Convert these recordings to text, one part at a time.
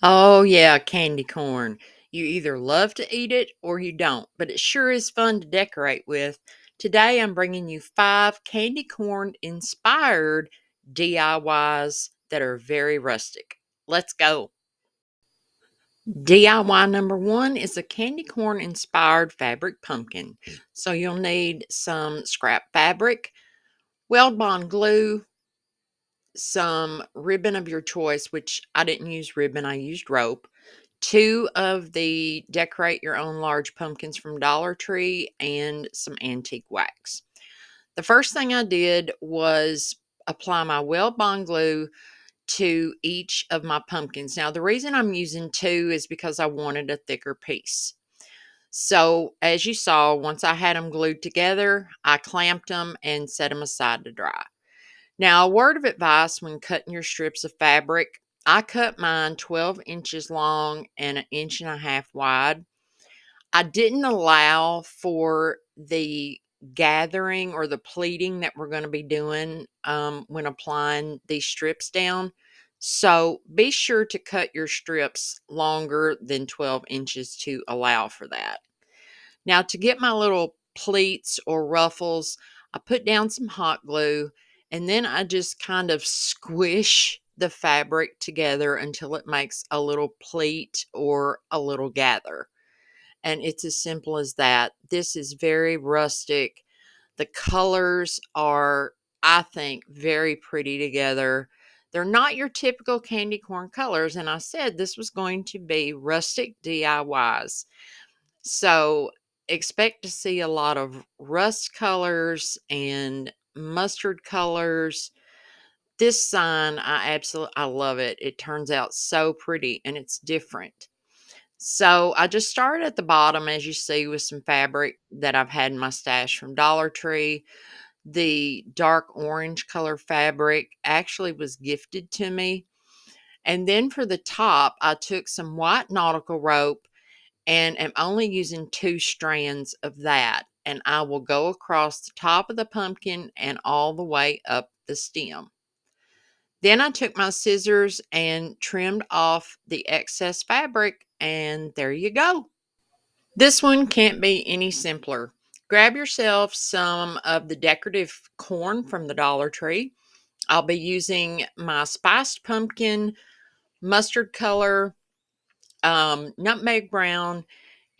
Oh, yeah, candy corn. You either love to eat it or you don't, but it sure is fun to decorate with. Today, I'm bringing you 5 candy corn inspired DIYs that are very rustic. Let's go. DIY number one is a candy corn inspired fabric pumpkin. So, you'll need some scrap fabric, weld bond glue, some ribbon of your choice, which I didn't use ribbon, I used rope, two of the decorate your own large pumpkins from Dollar Tree, and some antique wax. The first thing I did was apply my weld bond glue to each of my pumpkins. Now, the reason I'm using two is because I wanted a thicker piece. So, as you saw, once I had them glued together, I clamped them and set them aside to dry. Now, a word of advice when cutting your strips of fabric: I cut mine 12 inches long and 1.5 inches wide. I didn't allow for the gathering or the pleating that we're going to be doing when applying these strips down. So be sure to cut your strips longer than 12 inches to allow for that. Now, to get my little pleats or ruffles, I put down some hot glue and then I just kind of squish the fabric together until it makes a little pleat or a little gather. And it's as simple as that. This is very rustic. The colors are, I think, very pretty together. They're not your typical candy corn colors. And I said this was going to be rustic DIYs. So expect to see a lot of rust colors and mustard colors. This sign, I love it. It turns out so pretty and it's different. So I just started at the bottom, as you see, with some fabric that I've had in my stash from Dollar Tree. The dark orange color fabric actually was gifted to me. And then for the top, I took some white nautical rope and am only using 2 strands of that. And I will go across the top of the pumpkin and all the way up the stem. Then I took my scissors and trimmed off the excess fabric, and there you go. This one can't be any simpler. Grab yourself some of the decorative corn from the Dollar Tree. I'll be using my spiced pumpkin, mustard color, nutmeg brown,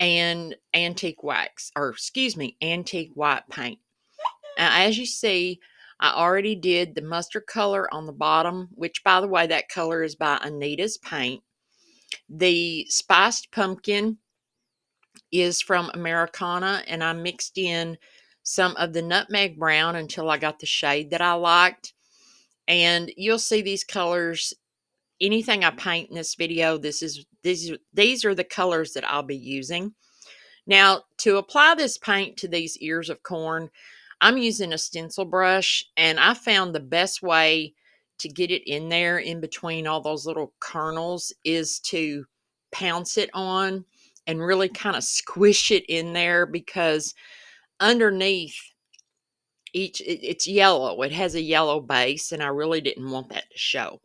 and antique wax, or excuse me, antique white paint. Now, as you see, I already did the mustard color on the bottom, which, by the way, that color is by Anita's Paint. The spiced pumpkin is from Americana, and I mixed in some of the nutmeg brown until I got the shade that I liked. And you'll see these colors. Anything I paint in this video, these are the colors that I'll be using. Now, to apply this paint to these ears of corn, I'm using a stencil brush, and I found the best way to get it in there in between all those little kernels is to pounce it on and really kind of squish it in there, because underneath it's yellow. It has a yellow base, and I really didn't want that to show.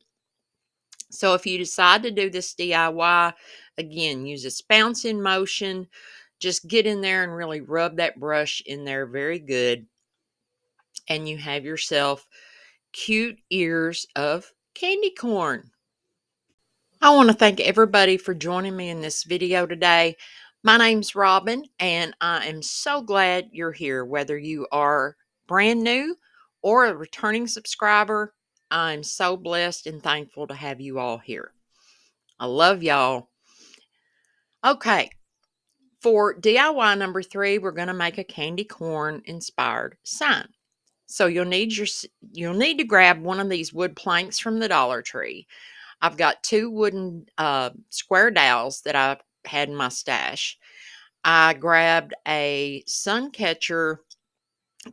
So if you decide to do this DIY, again, use a bounce in motion. Just get in there and really rub that brush in there very good. And you have yourself cute ears of candy corn. I want to thank everybody for joining me in this video today. My name's Robin, and I am so glad you're here. Whether you are brand new or a returning subscriber, I'm so blessed and thankful to have you all here. I love y'all. Okay, for DIY number 3, we're going to make a candy corn inspired sign. So you'll need to grab one of these wood planks from the Dollar Tree. I've got 2 wooden square dowels that I had in my stash. I grabbed a sun catcher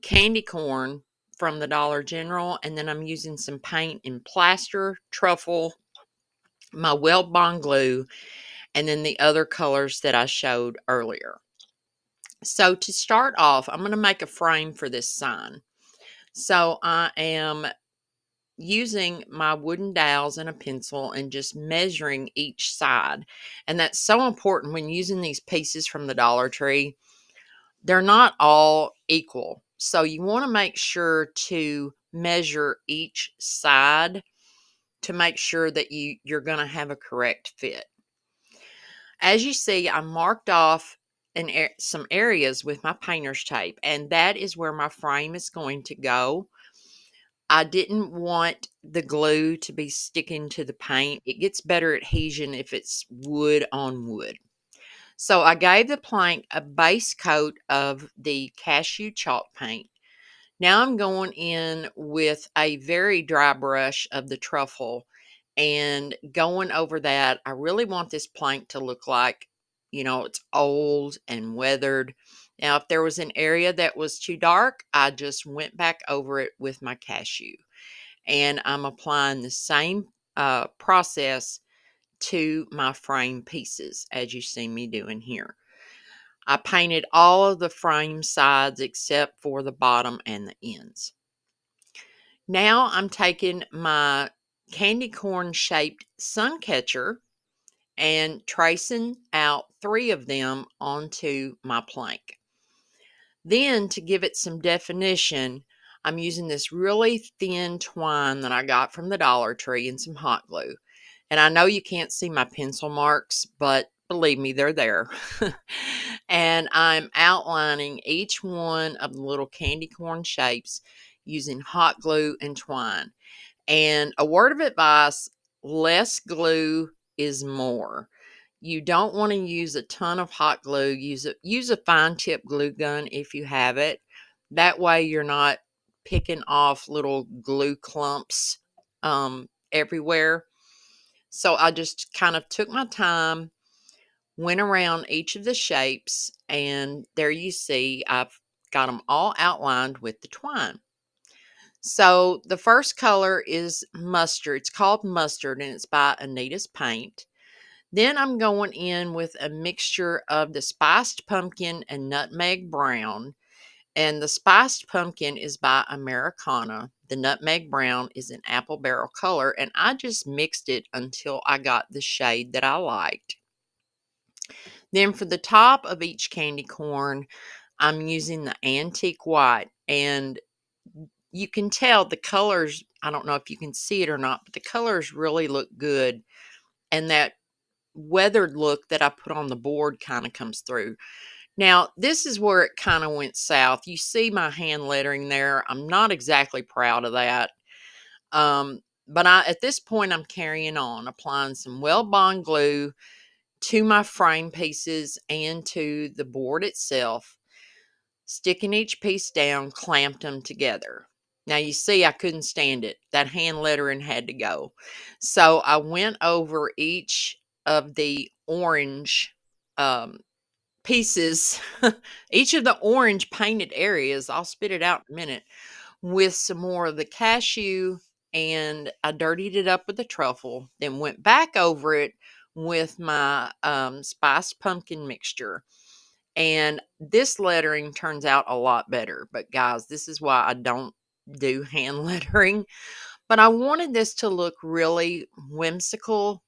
candy corn from the Dollar General, and then I'm using some paint and plaster, truffle, my weld bond glue, and then the other colors that I showed earlier. So to start off, I'm going to make a frame for this sign. So I am using my wooden dowels and a pencil and just measuring each side. And that's so important when using these pieces from the Dollar Tree. They're not all equal. So you want to make sure to measure each side to make sure that you're going to have a correct fit. As you see, I marked off some areas with my painter's tape, and that is where my frame is going to go. I didn't want the glue to be sticking to the paint. It gets better adhesion if it's wood on wood. So I gave the plank a base coat of the cashew chalk paint. Now I'm going in with a very dry brush of the truffle and going over that. I really want this plank to look like, it's old and weathered. Now, if there was an area that was too dark, I just went back over it with my cashew. And I'm applying the same process to my frame pieces as you see me doing here. I painted all of the frame sides except for the bottom and the ends. Now I'm taking my candy corn shaped sun catcher and tracing out 3 of them onto my plank. Then to give it some definition, I'm using this really thin twine that I got from the Dollar Tree and some hot glue. And I know you can't see my pencil marks, but believe me, they're there. And I'm outlining each one of the little candy corn shapes using hot glue and twine. And a word of advice, less glue is more. You don't want to use a ton of hot glue. Use a fine tip glue gun if you have it. That way you're not picking off little glue clumps everywhere. So I just kind of took my time, went around each of the shapes, and there you see I've got them all outlined with the twine. So the first color is mustard. It's called mustard and it's by Anita's Paint. Then I'm going in with a mixture of the spiced pumpkin and nutmeg brown. And the spiced pumpkin is by Americana. The nutmeg brown is an apple barrel color. And I just mixed it until I got the shade that I liked. Then for the top of each candy corn, I'm using the antique white. And you can tell the colors, I don't know if you can see it or not, but the colors really look good. And that weathered look that I put on the board kind of comes through. Now, this is where it kind of went south. You see my hand lettering there. I'm not exactly proud of that. But at this point, I'm carrying on, applying some Well-Bond glue to my frame pieces and to the board itself, sticking each piece down, clamped them together. Now, you see, I couldn't stand it. That hand lettering had to go. So I went over each of the orange pieces, each of the orange painted areas, I'll spit it out in a minute, with some more of the cashew, and I dirtied it up with the truffle, then went back over it with my spiced pumpkin mixture. And this lettering turns out a lot better. But guys, this is why I don't do hand lettering. But I wanted this to look really whimsical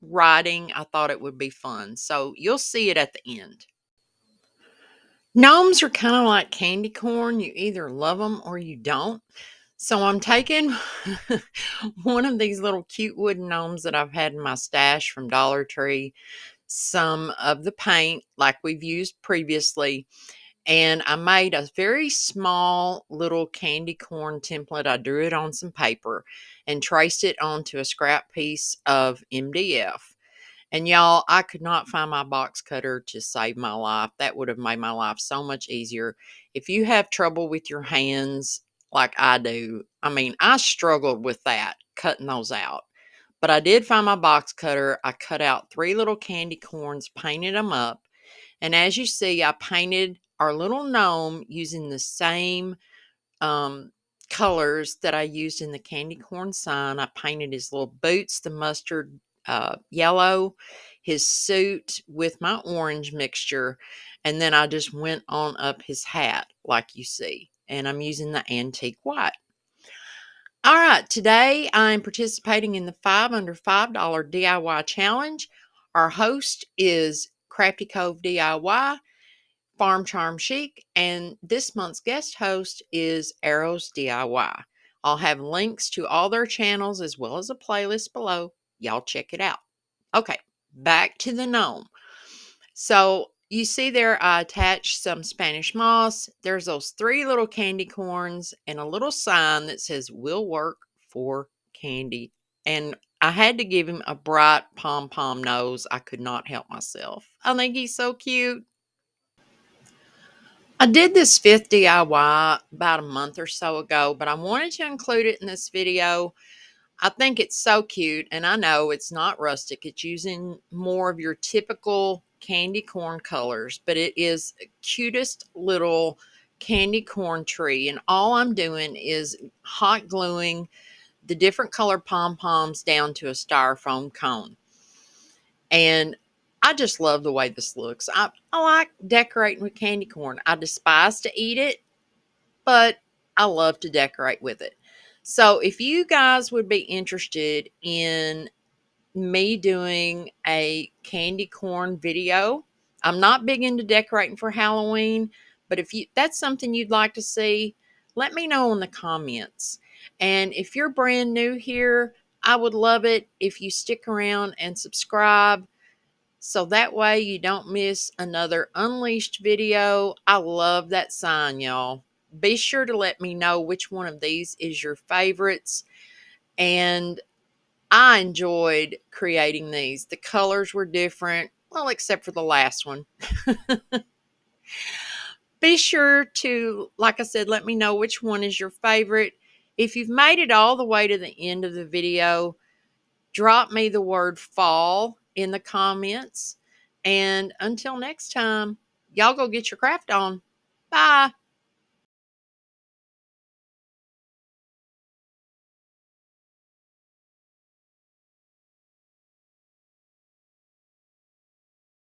writing. I thought it would be fun. So you'll see it at the end. Gnomes are kind of like candy corn. You either love them or you don't. So I'm taking one of these little cute wooden gnomes that I've had in my stash from Dollar Tree, some of the paint like we've used previously, and I made a very small little candy corn template. I drew it on some paper and traced it onto a scrap piece of MDF. And y'all, I could not find my box cutter to save my life. That would have made my life so much easier. If you have trouble with your hands like I do, I mean, I struggled with that, cutting those out. But I did find my box cutter. I cut out 3 little candy corns, painted them up. And as you see, I painted our little gnome using the same um, colors that I used in the candy corn sign. I painted his little boots, the mustard yellow, his suit with my orange mixture, and then I just went on up his hat like you see. And I'm using the antique white. All right, today I'm participating in the 5 under $5 DIY challenge. Our host is Crafty Cove DIY, Farm Charm Chic, and this month's guest host is Arrows DIY. I'll have links to all their channels as well as a playlist below. Y'all check it out. Okay, back to the gnome. So you see there, I attached some Spanish moss. There's those 3 little candy corns and a little sign that says will work for candy. And I had to give him a bright pom-pom nose. I could not help myself. I think he's so cute. I did this 5th DIY about a month or so ago, but I wanted to include it in this video. I think it's so cute, and I know it's not rustic. It's using more of your typical candy corn colors, but it is the cutest little candy corn tree. And all I'm doing is hot gluing the different color pom-poms down to a styrofoam cone. And I just love the way this looks. I like decorating with candy corn. I despise to eat it, but I love to decorate with it. So if you guys would be interested in me doing a candy corn video, I'm not big into decorating for Halloween, but if you that's something you'd like to see, let me know in the comments. And if you're brand new here, I would love it if you stick around and subscribe so that way you don't miss another Unleashed video. I love that sign, y'all. Be sure to let me know which one of these is your favorites. And I enjoyed creating these. The colors were different, well, except for the last one. Be sure to, like I said, let me know which one is your favorite. If you've made it all the way to the end of the video, drop me the word fall in the comments. And until next time, y'all go get your craft on. Bye.